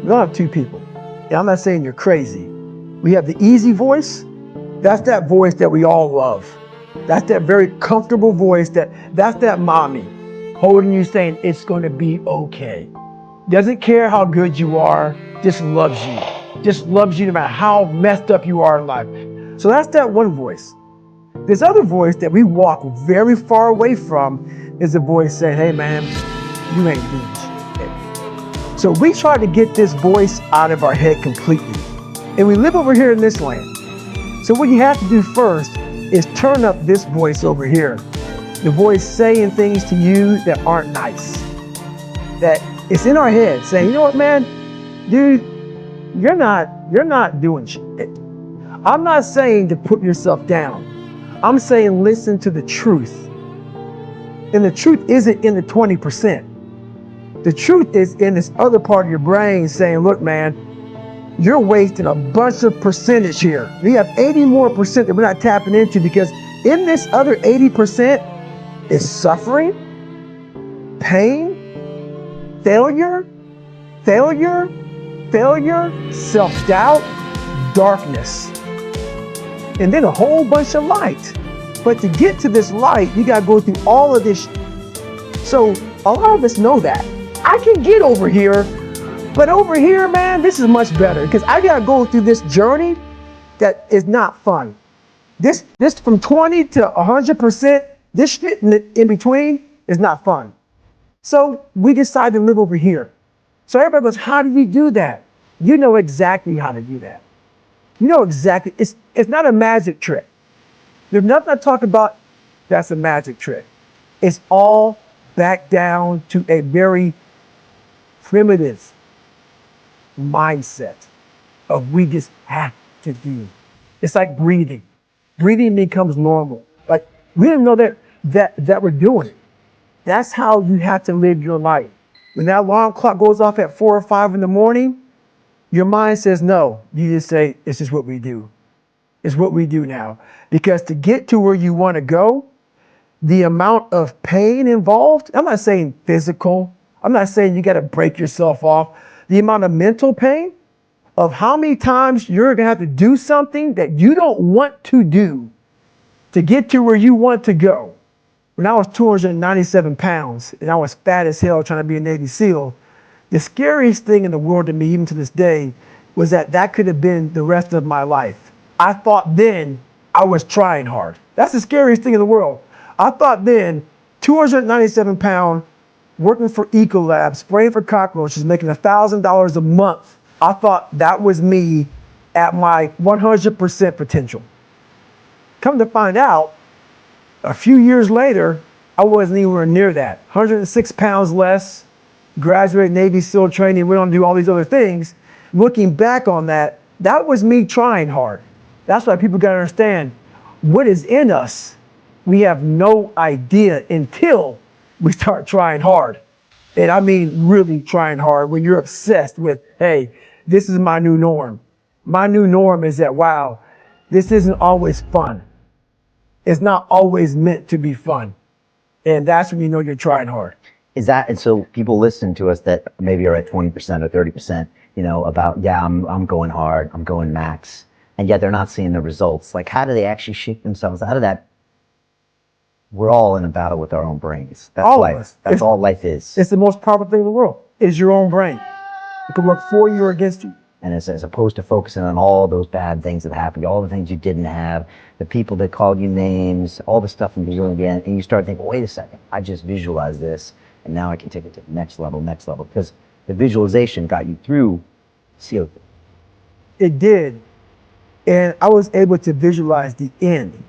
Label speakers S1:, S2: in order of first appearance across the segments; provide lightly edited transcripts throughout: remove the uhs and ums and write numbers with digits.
S1: We don't have two people. And I'm not saying you're crazy. We have the easy voice. That's that voice that we all love. That's that very comfortable voice that's that mommy holding you saying it's going to be okay. Doesn't care how good you are, just loves you. Just loves you no matter how messed up you are in life. So that's that one voice. This other voice that we walk very far away from is the voice saying, hey man, you ain't doing shit. So we try to get this voice out of our head completely. And we live over here in this land. So what you have to do first is turn up this voice over here. The voice saying things to you that aren't nice. That it's in our head saying, you know what, man, dude, you're not doing shit. I'm not saying to put yourself down. I'm saying listen to the truth. And the truth isn't in the 20%. The truth is in this other part of your brain saying, look, man, you're wasting a bunch of percentage here. We have 80 more percent that we're not tapping into because in this other 80% is suffering, pain, failure, self-doubt, darkness, and then a whole bunch of light. But to get to this light, you gotta go through all of this. So a lot of us know that. I can get over here, but over here, man, this is much better because I gotta go through this journey that is not fun. This from 20 to 100%, this shit in between is not fun. So we decided to live over here. So everybody goes, how do you do that? You know exactly how to do that. You know exactly, it's not a magic trick. There's nothing I talk about that's a magic trick. It's all back down to a very primitive mindset of we just have to do. It's like breathing. Breathing becomes normal. Like we didn't know that we're doing it. That's how you have to live your life. When that alarm clock goes off at 4 or 5 in the morning, your mind says no. You just say, it's just what we do. It's what we do now. Because to get to where you want to go, the amount of pain involved, I'm not saying physical, I'm not saying you got to break yourself off. The amount of mental pain of how many times you're going to have to do something that you don't want to do to get to where you want to go. When I was 297 pounds and I was fat as hell trying to be a Navy SEAL, the scariest thing in the world to me, even to this day, was that could have been the rest of my life. I thought then I was trying hard. That's the scariest thing in the world. I thought then, 297 pound, working for Ecolab, spraying for cockroaches, making $1,000 a month. I thought that was me at my 100% potential. Come to find out, a few years later, I wasn't anywhere near that. 106 pounds less, graduated Navy SEAL training, went on to do all these other things. Looking back on that, that was me trying hard. That's why people gotta understand what is in us. We have no idea until we start trying hard. And I mean really trying hard when you're obsessed with, hey, this is my new norm. My new norm is that, wow, this isn't always fun. It's not always meant to be fun. And that's when you know you're trying hard.
S2: And so people listen to us that maybe are at 20% or 30%, about, yeah, I'm going hard, I'm going max, and yet they're not seeing the results. Like, how do they actually shake themselves out of that? We're all in a battle with our own brains. That's
S1: all
S2: life.
S1: of us.
S2: That's all life is.
S1: It's the most powerful thing in the world, is your own brain. It can work for you or against you.
S2: And as opposed to focusing on all those bad things that happened, all the things you didn't have, the people that called you names, all the stuff you're doing again, and you start thinking, wait a second, I just visualized this, and now I can take it to the next level, because the visualization got you through CO2.
S1: It did. And I was able to visualize the end.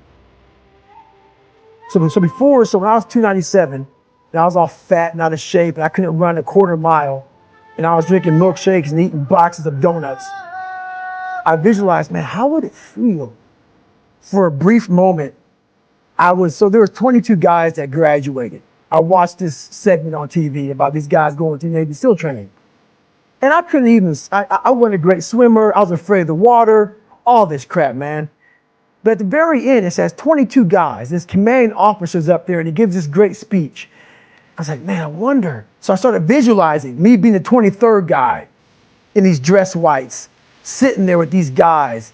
S1: So when I was 297, and I was all fat and out of shape, and I couldn't run a quarter mile, and I was drinking milkshakes and eating boxes of donuts, I visualized, man, how would it feel? For a brief moment, so there were 22 guys that graduated. I watched this segment on TV about these guys going through Navy SEAL training. And I couldn't even, I wasn't a great swimmer, I was afraid of the water, all this crap, man. But at the very end, it says 22 guys, this commanding officer's up there and he gives this great speech. I was like, man, I wonder. So I started visualizing me being the 23rd guy in these dress whites, sitting there with these guys,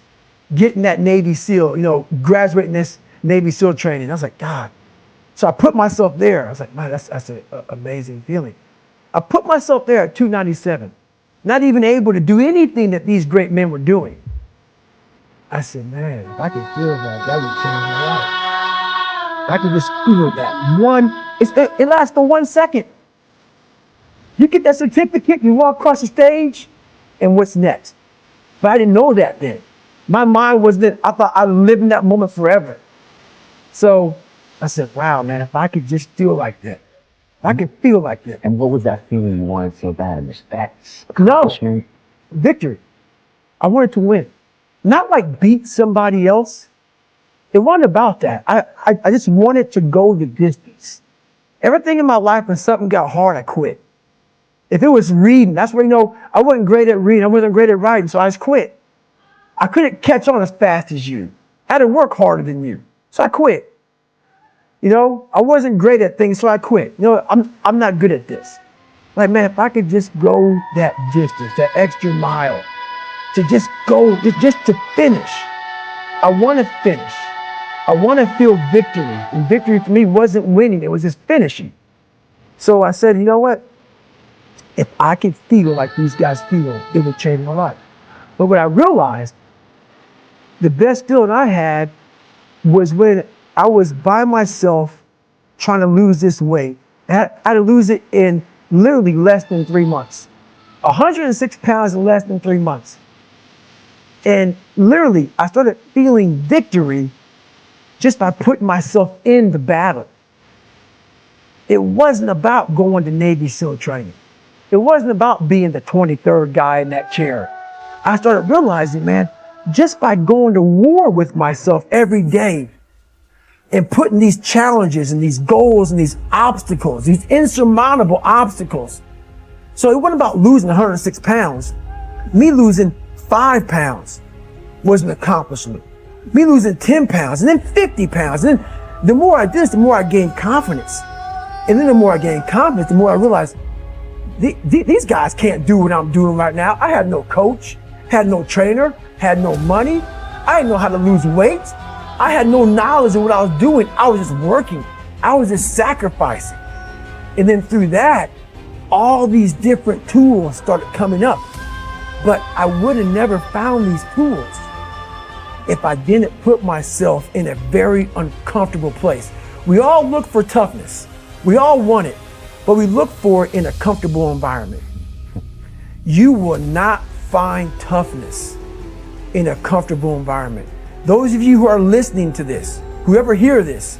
S1: getting that Navy SEAL, graduating this Navy SEAL training. I was like, God. So I put myself there. I was like, man, that's an amazing feeling. I put myself there at 297, not even able to do anything that these great men were doing. I said, man, if I could feel that, that would change my life. If I could just feel that. It lasts for 1 second. You get that certificate, you walk across the stage, and what's next? But I didn't know that then. My mind was that I thought I would live in that moment forever. So I said, wow, man, if I could just feel like that. If I could feel like that.
S2: And what was that feeling you wanted so bad? Respect?
S1: No, victory. I wanted to win. Not like beat somebody else. It wasn't about that. I just wanted to go the distance. Everything in my life, when something got hard, I quit. If it was reading, that's where, I wasn't great at reading. I wasn't great at writing, so I just quit. I couldn't catch on as fast as you. I had to work harder than you, so I quit. I wasn't great at things, so I quit. I'm not good at this. Like, man, if I could just go that distance, that extra mile, to just go, just to finish. I want to finish. I want to feel victory. And victory for me wasn't winning, it was just finishing. So I said, you know what? If I could feel like these guys feel, it would change my life. But what I realized, the best feeling I had was when I was by myself trying to lose this weight. I had to lose it in literally less than 3 months. 106 pounds in less than 3 months. And literally, I started feeling victory just by putting myself in the battle. It wasn't about going to Navy SEAL training. It wasn't about being the 23rd guy in that chair. I started realizing, man, just by going to war with myself every day and putting these challenges and these goals and these obstacles, these insurmountable obstacles. So it wasn't about losing 106 pounds. Me losing 5 pounds was an accomplishment. Me losing 10 pounds and then 50 pounds. And then the more I did this, the more I gained confidence. And then the more I gained confidence, the more I realized these guys can't do what I'm doing right now. I had no coach, had no trainer, had no money. I didn't know how to lose weight. I had no knowledge of what I was doing. I was just working. I was just sacrificing. And then through that, all these different tools started coming up. But I would have never found these tools if I didn't put myself in a very uncomfortable place. We all look for toughness. We all want it, but we look for it in a comfortable environment. You will not find toughness in a comfortable environment. Those of you who are listening to this, whoever hear this,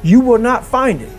S1: you will not find it.